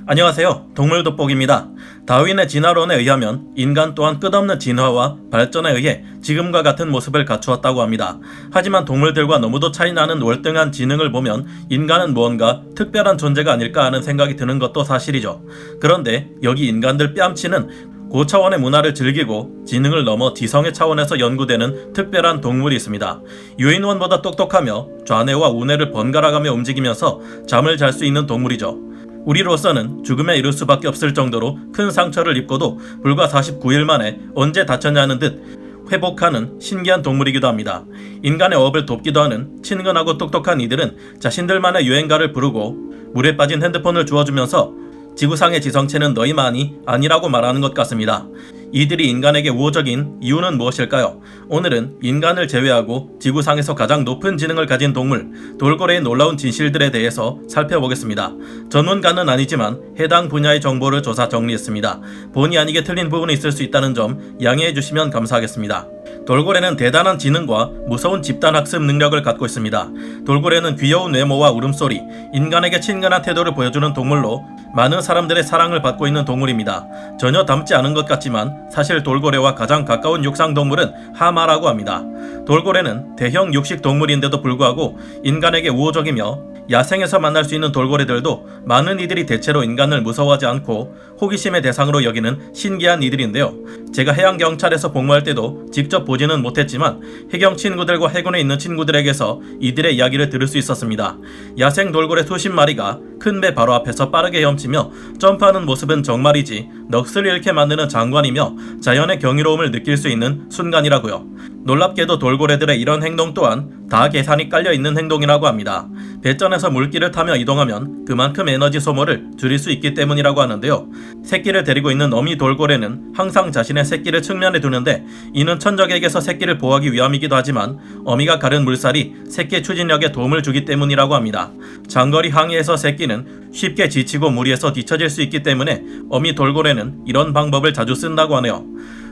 안녕하세요. 동물돋보기입니다. 다윈의 진화론에 의하면 인간 또한 끝없는 진화와 발전에 의해 지금과 같은 모습을 갖추었다고 합니다. 하지만 동물들과 너무도 차이나는 월등한 지능을 보면 인간은 무언가 특별한 존재가 아닐까 하는 생각이 드는 것도 사실이죠. 그런데 여기 인간들 뺨치는 고차원의 문화를 즐기고 지능을 넘어 지성의 차원에서 연구되는 특별한 동물이 있습니다. 유인원보다 똑똑하며 좌뇌와 우뇌를 번갈아가며 움직이면서 잠을 잘 수 있는 동물이죠. 우리로서는 죽음에 이를 수밖에 없을 정도로 큰 상처를 입고도 불과 49일 만에 언제 다쳤냐는 듯 회복하는 신기한 동물이기도 합니다. 인간의 어업을 돕기도 하는 친근하고 똑똑한 이들은 자신들만의 유행가를 부르고 물에 빠진 핸드폰을 주워주면서 지구상의 지성체는 너희만이 아니라고 말하는 것 같습니다. 이들이 인간에게 우호적인 이유는 무엇일까요? 오늘은 인간을 제외하고 지구상에서 가장 높은 지능을 가진 동물 돌고래의 놀라운 진실들에 대해서 살펴보겠습니다. 전문가는 아니지만 해당 분야의 정보를 조사 정리했습니다. 본의 아니게 틀린 부분이 있을 수 있다는 점 양해해 주시면 감사하겠습니다. 돌고래는 대단한 지능과 무서운 집단 학습 능력을 갖고 있습니다. 돌고래는 귀여운 외모와 울음소리, 인간에게 친근한 태도를 보여주는 동물로 많은 사람들의 사랑을 받고 있는 동물입니다. 전혀 닮지 않은 것 같지만 사실 돌고래와 가장 가까운 육상동물은 하마라고 합니다. 돌고래는 대형 육식 동물인데도 불구하고 인간에게 우호적이며 야생에서 만날 수 있는 돌고래들도 많은 이들이 대체로 인간을 무서워하지 않고 호기심의 대상으로 여기는 신기한 이들인데요. 제가 해양경찰에서 복무할 때도 직접 보지는 못했지만 해경 친구들과 해군에 있는 친구들에게서 이들의 이야기를 들을 수 있었습니다. 야생 돌고래 수십 마리가 큰 배 바로 앞에서 빠르게 헤엄치며 점프하는 모습은 정말이지 넋을 잃게 만드는 장관이며 자연의 경이로움을 느낄 수 있는 순간이라고요. 놀랍게도 돌고래들의 이런 행동 또한 다 계산이 깔려있는 행동이라고 합니다. 배전에서 물길을 타며 이동하면 그만큼 에너지 소모를 줄일 수 있기 때문이라고 하는데요. 새끼를 데리고 있는 어미 돌고래는 항상 자신의 새끼를 측면에 두는데 이는 천적에게서 새끼를 보호하기 위함이기도 하지만 어미가 가른 물살이 새끼 추진력에 도움을 주기 때문이라고 합니다. 장거리 항해에서 새끼는 쉽게 지치고 무리해서 뒤처질 수 있기 때문에 어미 돌고래는 이런 방법을 자주 쓴다고 하네요.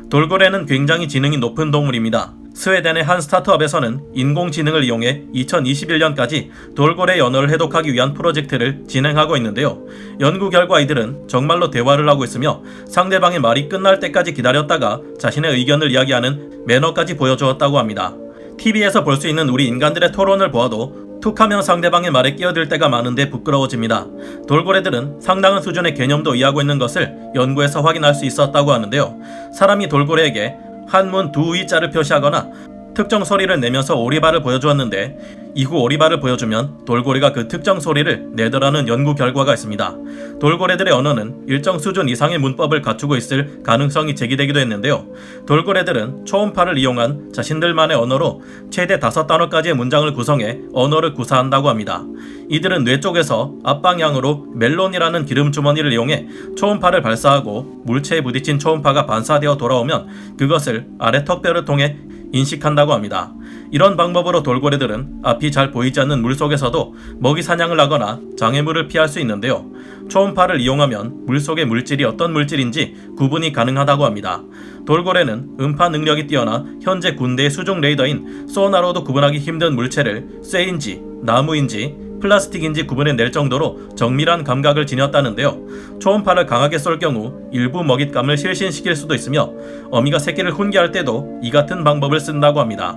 돌고래는 굉장히 지능이 높은 동물입니다. 스웨덴의 한 스타트업에서는 인공지능을 이용해 2021년까지 돌고래 언어를 해독하기 위한 프로젝트를 진행하고 있는데요. 연구 결과 이들은 정말로 대화를 하고 있으며 상대방의 말이 끝날 때까지 기다렸다가 자신의 의견을 이야기하는 매너까지 보여주었다고 합니다. TV에서 볼 수 있는 우리 인간들의 토론을 보아도 툭하면 상대방의 말에 끼어들 때가 많은데 부끄러워집니다. 돌고래들은 상당한 수준의 개념도 이해하고 있는 것을 연구에서 확인할 수 있었다고 하는데요. 사람이 돌고래에게 한문 두 의자를 표시하거나 특정 소리를 내면서 오리발을 보여주었는데 이후 오리발을 보여주면 돌고래가 그 특정 소리를 내더라는 연구 결과가 있습니다. 돌고래들의 언어는 일정 수준 이상의 문법을 갖추고 있을 가능성이 제기되기도 했는데요. 돌고래들은 초음파를 이용한 자신들만의 언어로 최대 5단어까지의 문장을 구성해 언어를 구사한다고 합니다. 이들은 뇌 쪽에서 앞방향으로 멜론이라는 기름 주머니를 이용해 초음파를 발사하고 물체에 부딪힌 초음파가 반사되어 돌아오면 그것을 아래 턱뼈를 통해 인식한다고 합니다. 이런 방법으로 돌고래들은 앞이 잘 보이지 않는 물속에서도 먹이 사냥을 하거나 장애물을 피할 수 있는데요. 초음파를 이용하면 물속의 물질이 어떤 물질인지 구분이 가능하다고 합니다. 돌고래는 음파 능력이 뛰어나 현재 군대의 수중 레이더인 소나로도 구분하기 힘든 물체를 쇠인지 나무인지 플라스틱인지 구분해낼 정도로 정밀한 감각을 지녔다는데요. 초음파를 강하게 쏠 경우 일부 먹잇감을 실신시킬 수도 있으며 어미가 새끼를 훈계할 때도 이 같은 방법을 쓴다고 합니다.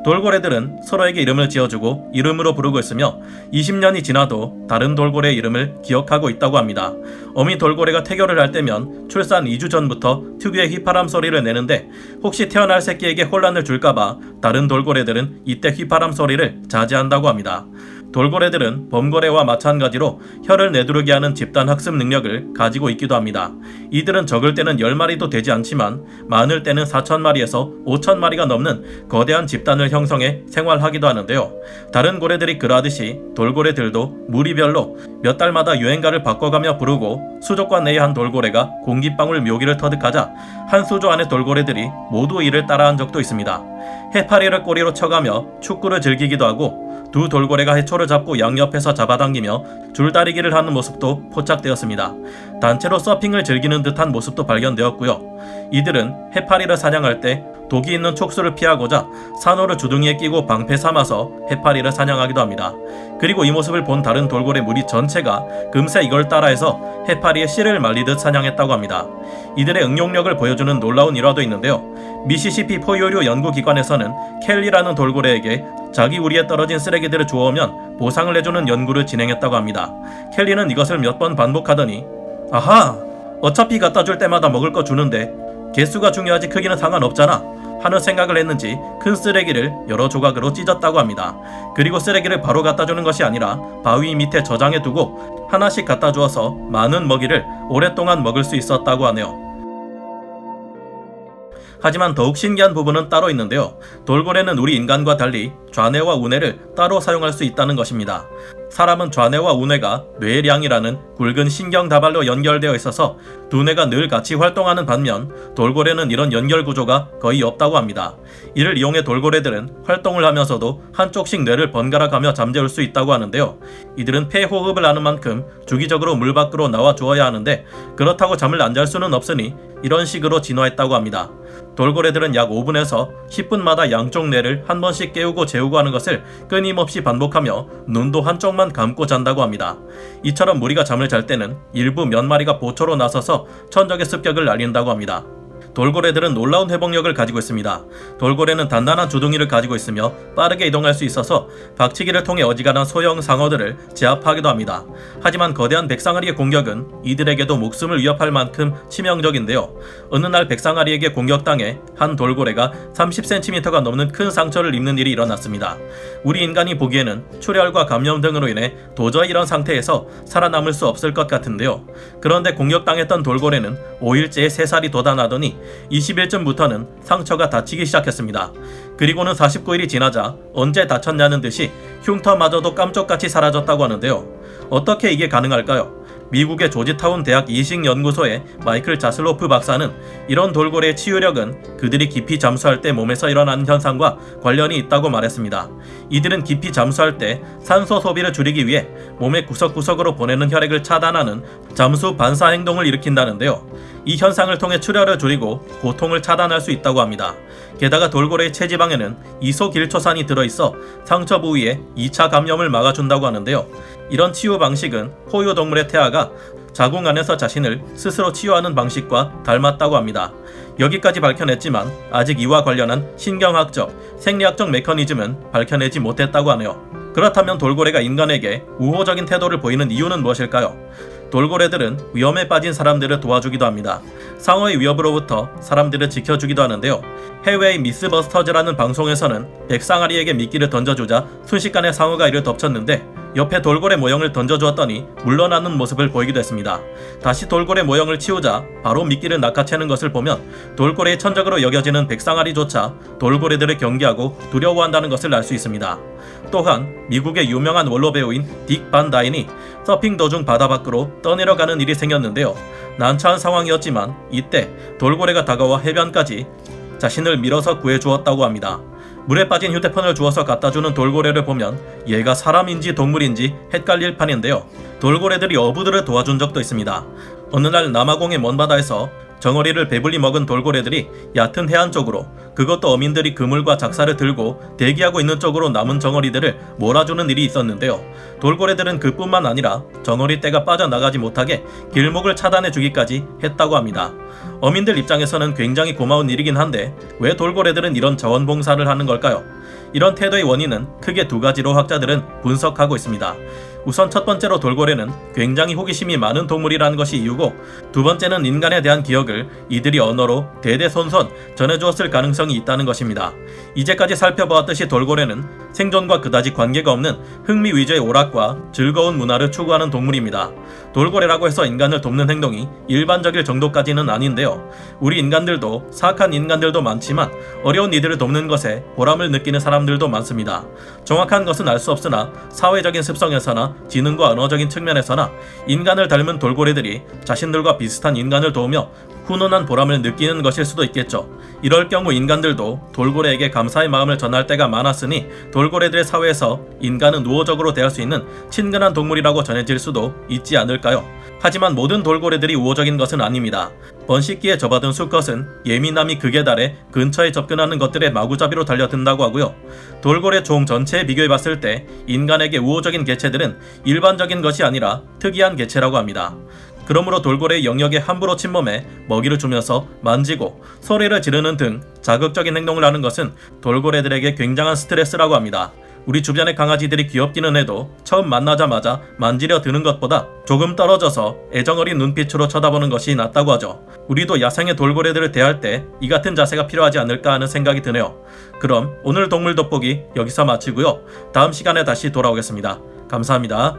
돌고래들은 서로에게 이름을 지어주고 이름으로 부르고 있으며 20년이 지나도 다른 돌고래의 이름을 기억하고 있다고 합니다. 어미 돌고래가 태교를 할 때면 출산 2주 전부터 특유의 휘파람 소리를 내는데 혹시 태어날 새끼에게 혼란을 줄까봐 다른 돌고래들은 이때 휘파람 소리를 자제한다고 합니다. 돌고래들은 범고래와 마찬가지로 혀를 내두르게 하는 집단 학습 능력을 가지고 있기도 합니다. 이들은 적을 때는 10마리도 되지 않지만 많을 때는 4,000마리에서 5,000마리가 넘는 거대한 집단을 형성해 생활하기도 하는데요. 다른 고래들이 그러하듯이 돌고래들도 무리별로 몇 달마다 유행가를 바꿔가며 부르고 수족관 내의 한 돌고래가 공기방울 묘기를 터득하자 한 수조 안의 돌고래들이 모두 이를 따라한 적도 있습니다. 해파리를 꼬리로 쳐가며 축구를 즐기기도 하고 두 돌고래가 해초를 잡고 양옆에서 잡아당기며 줄다리기를 하는 모습도 포착되었습니다. 단체로 서핑을 즐기는 듯한 모습도 발견되었고요. 이들은 해파리를 사냥할 때 독이 있는 촉수를 피하고자 산호를 주둥이에 끼고 방패 삼아서 해파리를 사냥하기도 합니다. 그리고 이 모습을 본 다른 돌고래 무리 전체가 금세 이걸 따라해서 해파리의 씨를 말리듯 사냥했다고 합니다. 이들의 응용력을 보여주는 놀라운 일화도 있는데요. 미시시피 포유류 연구기관에서는 켈리라는 돌고래에게 자기 우리에 떨어진 쓰레기들을 주워오면 보상을 해주는 연구를 진행했다고 합니다. 켈리는 이것을 몇 번 반복하더니 아하! 어차피 갖다 줄 때마다 먹을 거 주는데 개수가 중요하지 크기는 상관없잖아 하는 생각을 했는지 큰 쓰레기를 여러 조각으로 찢었다고 합니다. 그리고 쓰레기를 바로 갖다 주는 것이 아니라 바위 밑에 저장해 두고 하나씩 갖다 주어서 많은 먹이를 오랫동안 먹을 수 있었다고 하네요. 하지만 더욱 신기한 부분은 따로 있는데요. 돌고래는 우리 인간과 달리 좌뇌와 우뇌를 따로 사용할 수 있다는 것입니다. 사람은 좌뇌와 우뇌가 뇌량이라는 굵은 신경 다발로 연결되어 있어서 두 뇌가 늘 같이 활동하는 반면 돌고래는 이런 연결 구조가 거의 없다고 합니다. 이를 이용해 돌고래들은 활동을 하면서도 한쪽씩 뇌를 번갈아 가며 잠재울 수 있다고 하는데요. 이들은 폐호흡을 하는 만큼 주기적으로 물 밖으로 나와 주어야 하는데 그렇다고 잠을 안 잘 수는 없으니 이런 식으로 진화했다고 합니다. 돌고래들은 약 5분에서 10분마다 양쪽 뇌를 한 번씩 깨우고 재우고 하는 것을 끊임없이 반복하며 눈도 한쪽만 감고 잔다고 합니다. 이처럼 무리가 잠을 잘 때는 일부 몇 마리가 보초로 나서서 천적의 습격을 날린다고 합니다. 돌고래들은 놀라운 회복력을 가지고 있습니다. 돌고래는 단단한 주둥이를 가지고 있으며 빠르게 이동할 수 있어서 박치기를 통해 어지간한 소형 상어들을 제압하기도 합니다. 하지만 거대한 백상아리의 공격은 이들에게도 목숨을 위협할 만큼 치명적인데요. 어느 날 백상아리에게 공격당해 한 돌고래가 30cm가 넘는 큰 상처를 입는 일이 일어났습니다. 우리 인간이 보기에는 출혈과 감염 등으로 인해 도저히 이런 상태에서 살아남을 수 없을 것 같은데요. 그런데 공격당했던 돌고래는 5일째에 3살이 돋아나더니 20일쯤부터는 상처가 다치기 시작했습니다. 그리고는 49일이 지나자 언제 다쳤냐는 듯이 흉터마저도 깜짝같이 사라졌다고 하는데요. 어떻게 이게 가능할까요? 미국의 조지타운 대학 이식연구소의 마이클 자슬로프 박사는 이런 돌고래의 치유력은 그들이 깊이 잠수할 때 몸에서 일어나는 현상과 관련이 있다고 말했습니다. 이들은 깊이 잠수할 때 산소 소비를 줄이기 위해 몸의 구석구석으로 보내는 혈액을 차단하는 잠수 반사 행동을 일으킨다는데요. 이 현상을 통해 출혈을 줄이고 고통을 차단할 수 있다고 합니다. 게다가 돌고래의 체지방에는 이소길초산이 들어있어 상처 부위에 2차 감염을 막아준다고 하는데요. 이런 치유 방식은 포유동물의 태아가 자궁 안에서 자신을 스스로 치유하는 방식과 닮았다고 합니다. 여기까지 밝혀냈지만 아직 이와 관련한 신경학적, 생리학적 메커니즘은 밝혀내지 못했다고 하네요. 그렇다면 돌고래가 인간에게 우호적인 태도를 보이는 이유는 무엇일까요? 돌고래들은 위험에 빠진 사람들을 도와주기도 합니다. 상어의 위협으로부터 사람들을 지켜주기도 하는데요. 해외의 미스버스터즈라는 방송에서는 백상아리에게 미끼를 던져주자 순식간에 상어가 이를 덮쳤는데 옆에 돌고래 모형을 던져주었더니 물러나는 모습을 보이기도 했습니다. 다시 돌고래 모형을 치우자 바로 미끼를 낚아채는 것을 보면 돌고래의 천적으로 여겨지는 백상아리조차 돌고래들을 경계하고 두려워한다는 것을 알 수 있습니다. 또한 미국의 유명한 원로 배우인 딕 반 다인이 서핑 도중 바다 밖으로 떠내려가는 일이 생겼는데요. 난처한 상황이었지만 이때 돌고래가 다가와 해변까지 자신을 밀어서 구해주었다고 합니다. 물에 빠진 휴대폰을 주워서 갖다주는 돌고래를 보면 얘가 사람인지 동물인지 헷갈릴 판인데요. 돌고래들이 어부들을 도와준 적도 있습니다. 어느 날 남아공의 먼바다에서 정어리를 배불리 먹은 돌고래들이 얕은 해안 쪽으로, 그것도 어민들이 그물과 작사를 들고 대기하고 있는 쪽으로 남은 정어리들을 몰아주는 일이 있었는데요. 돌고래들은 그뿐만 아니라 정어리 떼가 빠져나가지 못하게 길목을 차단해주기까지 했다고 합니다. 어민들 입장에서는 굉장히 고마운 일이긴 한데 왜 돌고래들은 이런 자원봉사를 하는 걸까요? 이런 태도의 원인은 크게 두 가지로 학자들은 분석하고 있습니다. 우선 첫 번째로 돌고래는 굉장히 호기심이 많은 동물이라는 것이 이유고, 두 번째는 인간에 대한 기억을 이들이 언어로 대대손손 전해주었을 가능성이 있다는 것입니다. 이제까지 살펴보았듯이 돌고래는 생존과 그다지 관계가 없는 흥미 위주의 오락과 즐거운 문화를 추구하는 동물입니다. 돌고래라고 해서 인간을 돕는 행동이 일반적일 정도까지는 아닌데요. 우리 인간들도 사악한 인간들도 많지만 어려운 이들을 돕는 것에 보람을 느끼는 사람들도 많습니다. 정확한 것은 알 수 없으나 사회적인 습성에서나 지능과 언어적인 측면에서나 인간을 닮은 돌고래들이 자신들과 비슷한 인간을 도우며 훈훈한 보람을 느끼는 것일 수도 있겠죠. 이럴 경우 인간들도 돌고래에게 감사의 마음을 전할 때가 많았으니 돌고래들의 사회에서 인간은 우호적으로 대할 수 있는 친근한 동물이라고 전해질 수도 있지 않을까요? 하지만 모든 돌고래들이 우호적인 것은 아닙니다. 번식기에 접어든 수컷은 예민함이 극에 달해 근처에 접근하는 것들의 마구잡이로 달려든다고 하고요. 돌고래 종 전체에 비교해봤을 때 인간에게 우호적인 개체들은 일반적인 것이 아니라 특이한 개체라고 합니다. 그러므로 돌고래의 영역에 함부로 침범해 먹이를 주면서 만지고 소리를 지르는 등 자극적인 행동을 하는 것은 돌고래들에게 굉장한 스트레스라고 합니다. 우리 주변의 강아지들이 귀엽기는 해도 처음 만나자마자 만지려 드는 것보다 조금 떨어져서 애정어린 눈빛으로 쳐다보는 것이 낫다고 하죠. 우리도 야생의 돌고래들을 대할 때 이 같은 자세가 필요하지 않을까 하는 생각이 드네요. 그럼 오늘 동물 돋보기 여기서 마치고요. 다음 시간에 다시 돌아오겠습니다. 감사합니다.